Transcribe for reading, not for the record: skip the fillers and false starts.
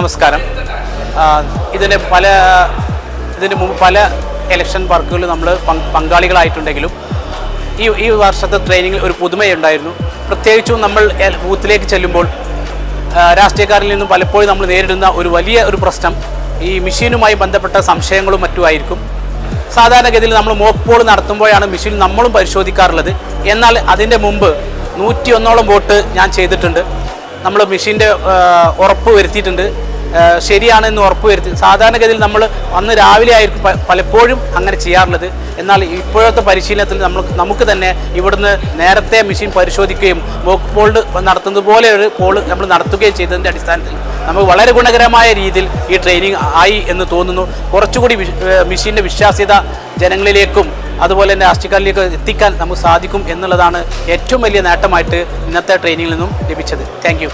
നമസ്കാരം. ഇതിന് മുമ്പ് പല ഇലക്ഷൻ വർക്കുകളിൽ നമ്മൾ പങ്കാളികളായിട്ടുണ്ടെങ്കിലും ഈ വർഷത്തെ ട്രെയിനിങ്ങിൽ ഒരു പുതുമയുണ്ടായിരുന്നു. പ്രത്യേകിച്ചും നമ്മൾ ബൂത്തിലേക്ക് ചെല്ലുമ്പോൾ രാഷ്ട്രീയക്കാരിൽ നിന്നും പലപ്പോഴും നമ്മൾ നേരിടുന്ന ഒരു വലിയ പ്രശ്നം ഈ മെഷീനുമായി ബന്ധപ്പെട്ട സംശയങ്ങളും മറ്റുമായിരിക്കും. സാധാരണഗതിയിൽ നമ്മൾ മോക്ക് പോൾ നടത്തുമ്പോഴാണ് മെഷീൻ നമ്മളും പരിശോധിക്കാറുള്ളത്. എന്നാൽ അതിൻ്റെ മുമ്പ് 101ഓളം വോട്ട് ഞാൻ ചെയ്തിട്ടുണ്ട്. നമ്മൾ മെഷീൻ്റെ ഉറപ്പ് വരുത്തിയിട്ടുണ്ട്, ശരിയാണെന്ന് ഉറപ്പ് വരുത്തി. സാധാരണഗതിയിൽ നമ്മൾ അന്ന് രാവിലെ ആയിരിക്കും പലപ്പോഴും അങ്ങനെ ചെയ്യാറുള്ളത്. എന്നാൽ ഇപ്പോഴത്തെ പരിശീലനത്തിൽ നമുക്ക് തന്നെ ഇവിടുന്ന് നേരത്തെ മെഷീൻ പരിശോധിക്കുകയും മോക്ക് പോൾ നടത്തുന്നത് പോലെ ഒരു പോൾ നമ്മൾ നടത്തുകയും ചെയ്തതിൻ്റെ അടിസ്ഥാനത്തിൽ നമുക്ക് വളരെ ഗുണകരമായ രീതിയിൽ ഈ ട്രെയിനിങ് ആയി എന്ന് തോന്നുന്നു. കുറച്ചുകൂടി മെഷീൻ്റെ വിശ്വാസ്യത ജനങ്ങളിലേക്കും അതുപോലെ തന്നെ രാഷ്ട്രീയക്കാരിലേക്ക് എത്തിക്കാൻ നമുക്ക് സാധിക്കും എന്നുള്ളതാണ് ഏറ്റവും വലിയ നേട്ടമായിട്ട് ഇന്നത്തെ ട്രെയിനിങ്ങിൽ നിന്നും ലഭിച്ചത്. താങ്ക്